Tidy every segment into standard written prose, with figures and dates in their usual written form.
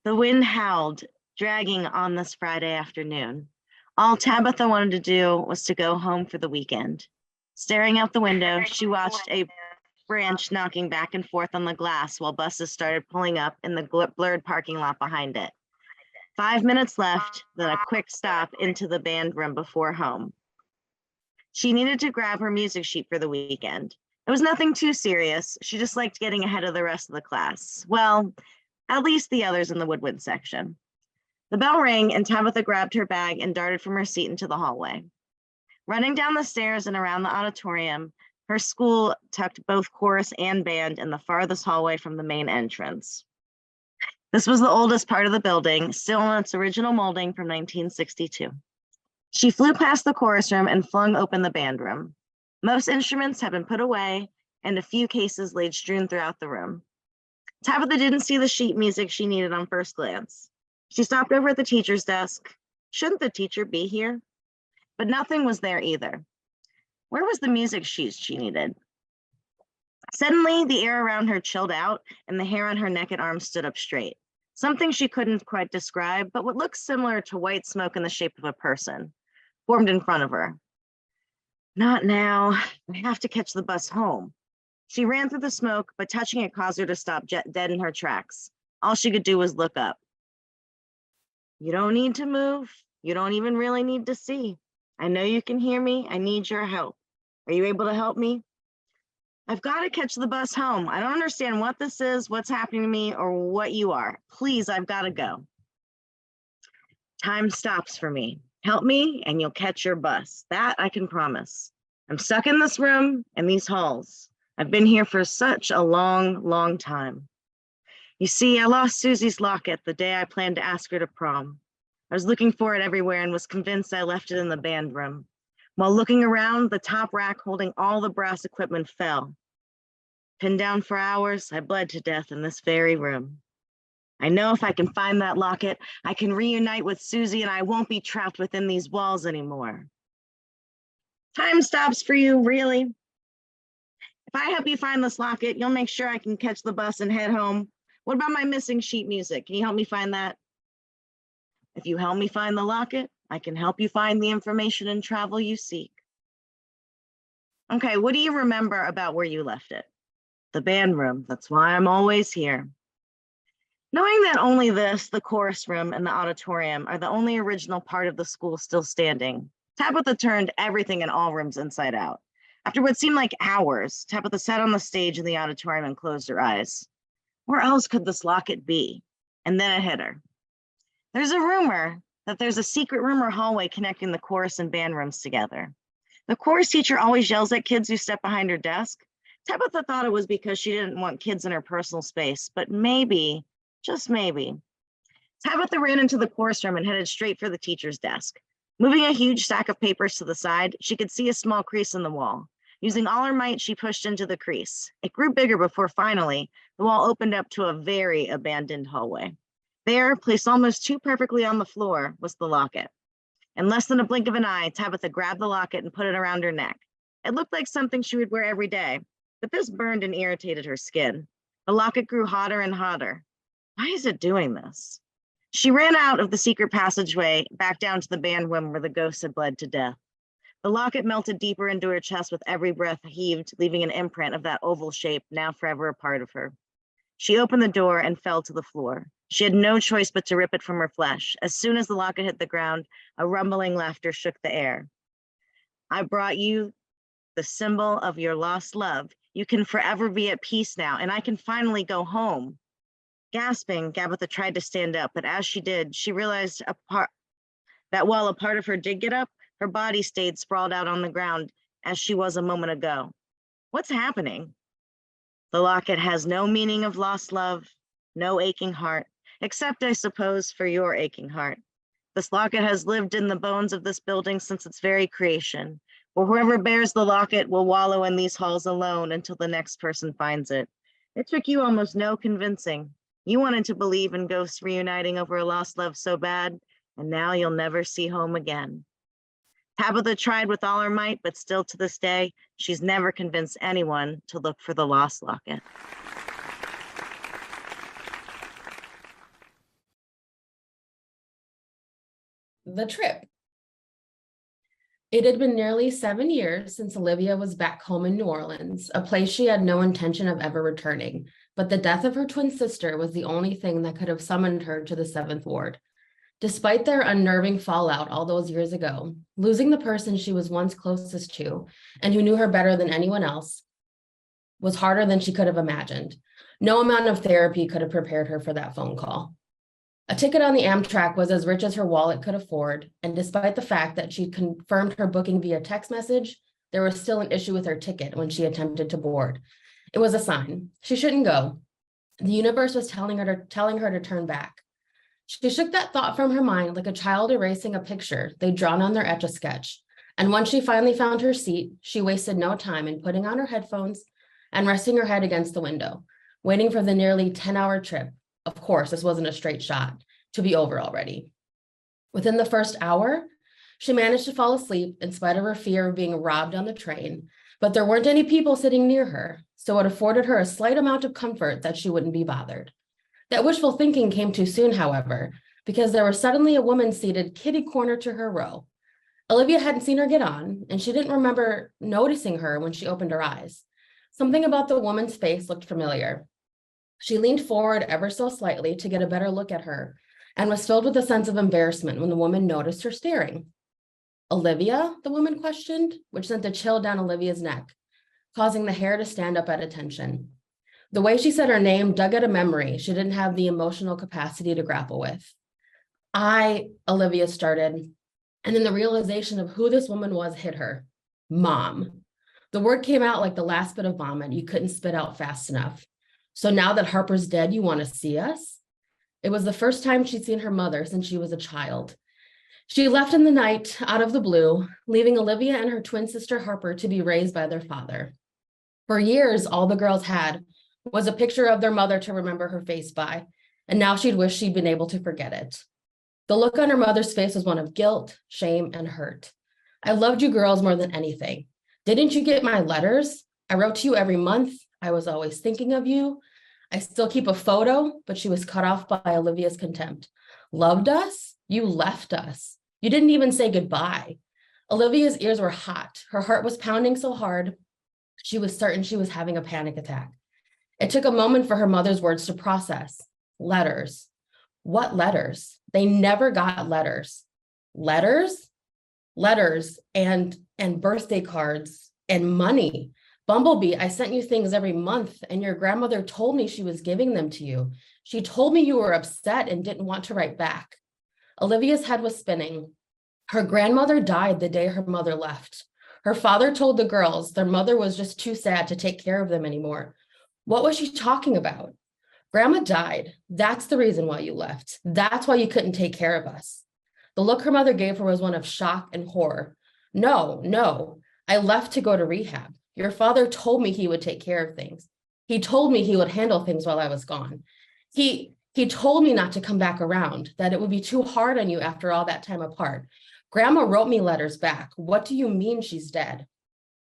The wind howled, dragging on this Friday afternoon. All Tabitha wanted to do was to go home for the weekend. Staring out the window, she watched a branch knocking back and forth on the glass while buses started pulling up in the blurred parking lot behind it. 5 minutes left, then a quick stop into the band room before home. She needed to grab her music sheet for the weekend. It was nothing too serious. She just liked getting ahead of the rest of the class. Well, at least the others in the woodwind section. The bell rang and Tabitha grabbed her bag and darted from her seat into the hallway. Running down the stairs and around the auditorium, her school tucked both chorus and band in the farthest hallway from the main entrance. This was the oldest part of the building, still in its original molding from 1962. She flew past the chorus room and flung open the band room. Most instruments had been put away and a few cases laid strewn throughout the room. Tabitha didn't see the sheet music she needed on first glance. She stopped over at the teacher's desk. Shouldn't the teacher be here? But nothing was there either. Where was the music sheet she needed? Suddenly, the air around her chilled out and the hair on her neck and arms stood up straight. Something she couldn't quite describe, but what looked similar to white smoke in the shape of a person, formed in front of her. Not now. I have to catch the bus home. She ran through the smoke, but touching it caused her to stop dead in her tracks. All she could do was look up. You don't need to move. You don't even really need to see. I know you can hear me. I need your help. Are you able to help me? I've got to catch the bus home. I don't understand what this is, what's happening to me, or what you are. Please, I've got to go. Time stops for me. Help me and you'll catch your bus. That I can promise. I'm stuck in this room and these halls. I've been here for such a long, long time. You see, I lost Susie's locket the day I planned to ask her to prom. I was looking for it everywhere and was convinced I left it in the band room. While looking around, the top rack holding all the brass equipment fell. Pinned down for hours, I bled to death in this very room. I know if I can find that locket, I can reunite with Susie and I won't be trapped within these walls anymore. Time stops for you, really? If I help you find this locket, you'll make sure I can catch the bus and head home. What about my missing sheet music? Can you help me find that? If you help me find the locket, I can help you find the information and travel you seek. Okay, what do you remember about where you left it? The band room. That's why I'm always here. Knowing that only this, the chorus room, and the auditorium are the only original part of the school still standing, Tabitha turned everything in all rooms inside out. After what seemed like hours, Tabitha sat on the stage in the auditorium and closed her eyes. Where else could this locket be? And then it hit her. There's a rumor that there's a secret room or hallway connecting the chorus and band rooms together. The chorus teacher always yells at kids who step behind her desk. Tabitha thought it was because she didn't want kids in her personal space, but maybe, just maybe. Tabitha ran into the chorus room and headed straight for the teacher's desk. Moving a huge stack of papers to the side, she could see a small crease in the wall. Using all her might, she pushed into the crease. It grew bigger before finally, the wall opened up to a very abandoned hallway. There, placed almost too perfectly on the floor, was the locket. In less than a blink of an eye, Tabitha grabbed the locket and put it around her neck. It looked like something she would wear every day, but this burned and irritated her skin. The locket grew hotter and hotter. Why is it doing this? She ran out of the secret passageway, back down to the band room where the ghost had bled to death. The locket melted deeper into her chest with every breath heaved, leaving an imprint of that oval shape, now forever a part of her. She opened the door and fell to the floor. She had no choice but to rip it from her flesh. As soon as the locket hit the ground, a rumbling laughter shook the air. I brought you the symbol of your lost love. You can forever be at peace now, and I can finally go home. Gasping, Tabitha tried to stand up, but as she did, she realized that while a part of her did get up, her body stayed sprawled out on the ground as she was a moment ago. What's happening? The locket has no meaning of lost love, no aching heart, except, I suppose, for your aching heart. This locket has lived in the bones of this building since its very creation. For whoever bears the locket will wallow in these halls alone until the next person finds it. It took you almost no convincing. You wanted to believe in ghosts reuniting over a lost love so bad, and now you'll never see home again. Tabitha tried with all her might, but still to this day, she's never convinced anyone to look for the lost locket. the trip. It had been nearly 7 years since Olivia was back home in New Orleans, a place she had no intention of ever returning, but the death of her twin sister was the only thing that could have summoned her to the 7th Ward. Despite their unnerving fallout all those years ago, losing the person she was once closest to and who knew her better than anyone else was harder than she could have imagined. No amount of therapy could have prepared her for that phone call. A ticket on the Amtrak was as rich as her wallet could afford, and despite the fact that she confirmed her booking via text message, there was still an issue with her ticket when she attempted to board. It was a sign. She shouldn't go. The universe was telling her to turn back. She shook that thought from her mind like a child erasing a picture they'd drawn on their Etch-a-Sketch. And once she finally found her seat, she wasted no time in putting on her headphones and resting her head against the window, waiting for the nearly 10-hour trip. Of course, this wasn't a straight shot, to be over already. Within the first hour, she managed to fall asleep in spite of her fear of being robbed on the train, but there weren't any people sitting near her, so it afforded her a slight amount of comfort that she wouldn't be bothered. That wishful thinking came too soon, however, because there was suddenly a woman seated kitty-corner to her row. Olivia hadn't seen her get on, and she didn't remember noticing her when she opened her eyes. Something about the woman's face looked familiar. She leaned forward ever so slightly to get a better look at her and was filled with a sense of embarrassment when the woman noticed her staring. "Olivia?" the woman questioned, which sent a chill down Olivia's neck, causing the hair to stand up at attention. The way she said her name dug at a memory she didn't have the emotional capacity to grapple with. Olivia started, and then the realization of who this woman was hit her. Mom. The word came out like the last bit of vomit you couldn't spit out fast enough. "So now that Harper's dead, you want to see us?" It was the first time she'd seen her mother since she was a child. She left in the night, out of the blue, leaving Olivia and her twin sister Harper to be raised by their father. For years, all the girls had was a picture of their mother to remember her face by, and now she'd wish she'd been able to forget it. The look on her mother's face was one of guilt, shame, and hurt. "I loved you girls more than anything. Didn't you get my letters? I wrote to you every month. I was always thinking of you. I still keep a photo," but she was cut off by Olivia's contempt. "Loved us? You left us. You didn't even say goodbye." Olivia's ears were hot. Her heart was pounding so hard, she was certain she was having a panic attack. It took a moment for her mother's words to process. Letters. What letters? They never got letters. Letters? Letters and birthday cards and money. "Bumblebee, I sent you things every month, and your grandmother told me she was giving them to you. She told me you were upset and didn't want to write back." Olivia's head was spinning. Her grandmother died the day her mother left. Her father told the girls their mother was just too sad to take care of them anymore. What was she talking about? "Grandma died. That's the reason why you left. That's why you couldn't take care of us." The look her mother gave her was one of shock and horror. No, I left to go to rehab. Your father told me he would take care of things. He told me he would handle things while I was gone. He told me not to come back around, that it would be too hard on you after all that time apart. Grandma wrote me letters back. What do you mean she's dead?"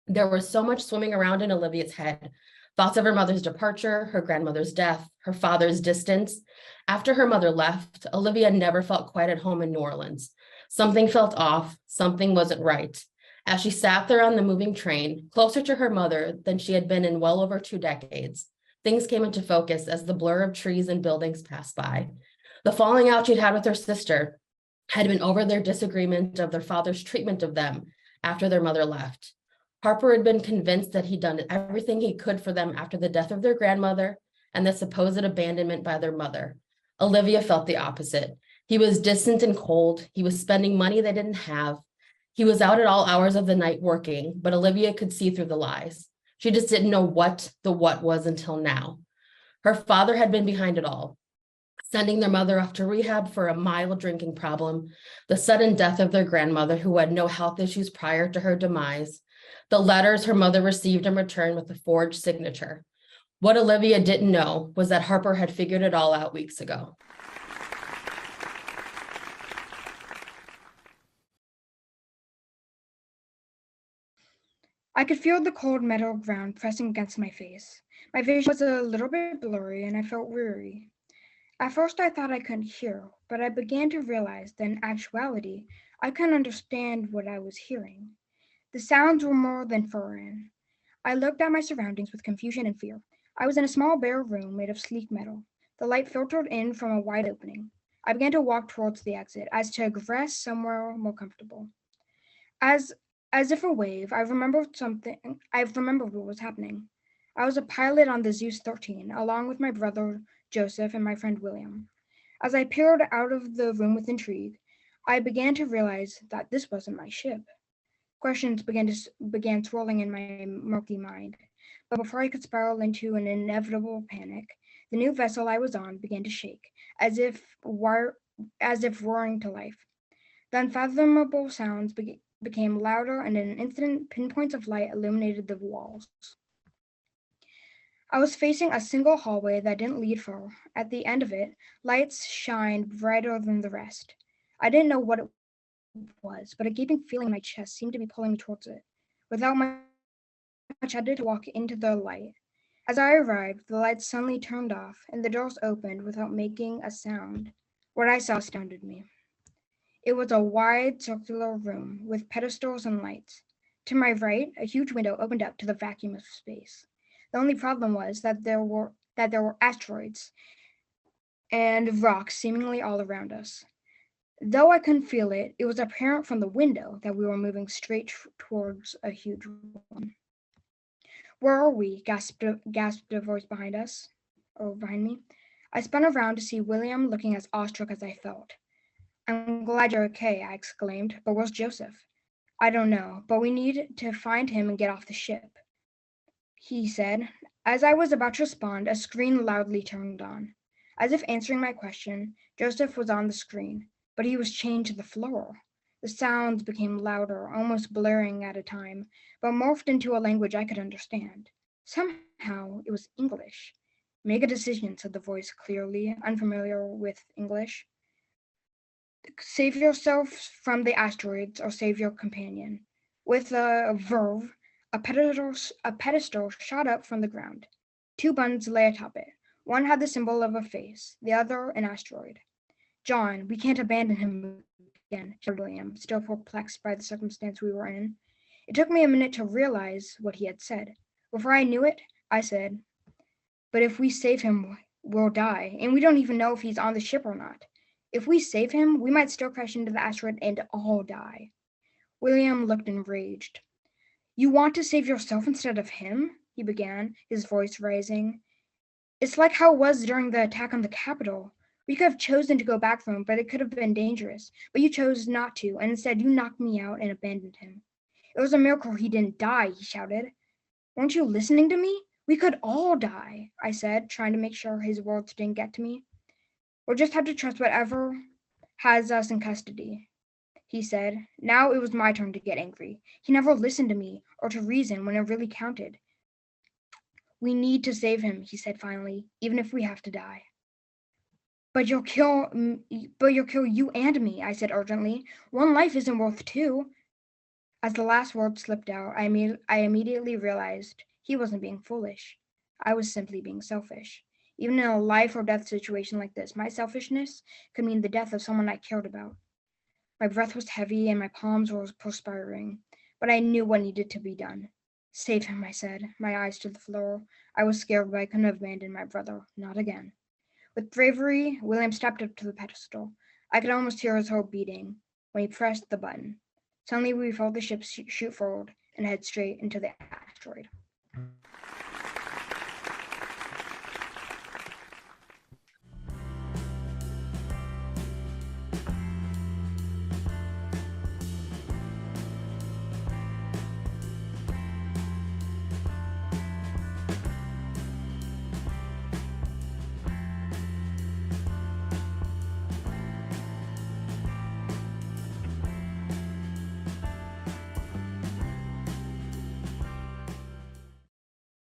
There was so much swimming around in Olivia's head. Thoughts of her mother's departure, her grandmother's death, her father's distance. After her mother left, Olivia never felt quite at home in New Orleans. Something felt off, something wasn't right. As she sat there on the moving train, closer to her mother than she had been in well over 2 decades, things came into focus as the blur of trees and buildings passed by. The falling out she'd had with her sister had been over their disagreement of their father's treatment of them after their mother left. Harper had been convinced that he'd done everything he could for them after the death of their grandmother and the supposed abandonment by their mother. Olivia felt the opposite. He was distant and cold. He was spending money they didn't have. He was out at all hours of the night working, but Olivia could see through the lies. She just didn't know what the what was until now. Her father had been behind it all, sending their mother off to rehab for a mild drinking problem, the sudden death of their grandmother who had no health issues prior to her demise, the letters her mother received in return with a forged signature. What Olivia didn't know was that Harper had figured it all out weeks ago. I could feel the cold metal ground pressing against my face. My vision was a little bit blurry and I felt weary. At first, I thought I couldn't hear, but I began to realize that in actuality, I couldn't understand what I was hearing. The sounds were more than foreign. I looked at my surroundings with confusion and fear. I was in a small bare room made of sleek metal. The light filtered in from a wide opening. I began to walk towards the exit, as to egress somewhere more comfortable. As as if a wave, I remembered something. I remembered what was happening. I was a pilot on the Zeus 13, along with my brother Joseph and my friend William. As I peered out of the room with intrigue, I began to realize that this wasn't my ship. Questions began swirling in my murky mind, but before I could spiral into an inevitable panic, the new vessel I was on began to shake, as if roaring to life. The unfathomable sounds became louder, and in an instant, pinpoints of light illuminated the walls. I was facing a single hallway that didn't lead far. At the end of it, lights shined brighter than the rest. I didn't know what it was, but a gaping feeling in my chest seemed to be pulling me towards it. Without much hesitation, I decided to walk into the light. As I arrived, the lights suddenly turned off and the doors opened without making a sound. What I saw astounded me. It was a wide circular room with pedestals and lights. To my right, a huge window opened up to the vacuum of space. The only problem was that there were asteroids and rocks seemingly all around us. Though I couldn't feel it, it was apparent from the window that we were moving straight towards a huge one. Where are we? Gasped a voice behind us, or behind me. I spun around to see William looking as awestruck as I felt. I'm glad you're okay, I exclaimed, but where's Joseph? I don't know, but we need to find him and get off the ship, he said. As I was about to respond, a screen loudly turned on. As if answering my question, Joseph was on the screen, but he was chained to the floor. The sounds became louder, almost blurring at a time, but morphed into a language I could understand. Somehow it was English. Make a decision, said the voice clearly, unfamiliar with English. Save yourself from the asteroids or save your companion. With a verve, a pedestal shot up from the ground. Two buttons lay atop it. One had the symbol of a face, the other an asteroid. John, we can't abandon him again, shouted William, still perplexed by the circumstance we were in. It took me a minute to realize what he had said. Before I knew it, I said, but if we save him, we'll die, and we don't even know if he's on the ship or not. If we save him, we might still crash into the asteroid and all die. William looked enraged. You want to save yourself instead of him? He began, his voice rising. It's like how it was during the attack on the Capitol. We could have chosen to go back for him, but it could have been dangerous. But you chose not to, and instead you knocked me out and abandoned him. It was a miracle he didn't die, he shouted. Weren't you listening to me? We could all die, I said, trying to make sure his words didn't get to me. We'll just have to trust whatever has us in custody, he said. Now it was my turn to get angry. He never listened to me or to reason when it really counted. We need to save him, he said finally, even if we have to die. But you'll kill you and me, I said urgently. One life isn't worth two. As the last word slipped out, I immediately realized he wasn't being foolish. I was simply being selfish. Even in a life or death situation like this, my selfishness could mean the death of someone I cared about. My breath was heavy and my palms were perspiring, but I knew what needed to be done. Save him, I said, my eyes to the floor. I was scared, but I couldn't abandon my brother. Not again. With bravery, William stepped up to the pedestal. I could almost hear his heart beating when he pressed the button. Suddenly, we felt the ship shoot forward and head straight into the asteroid.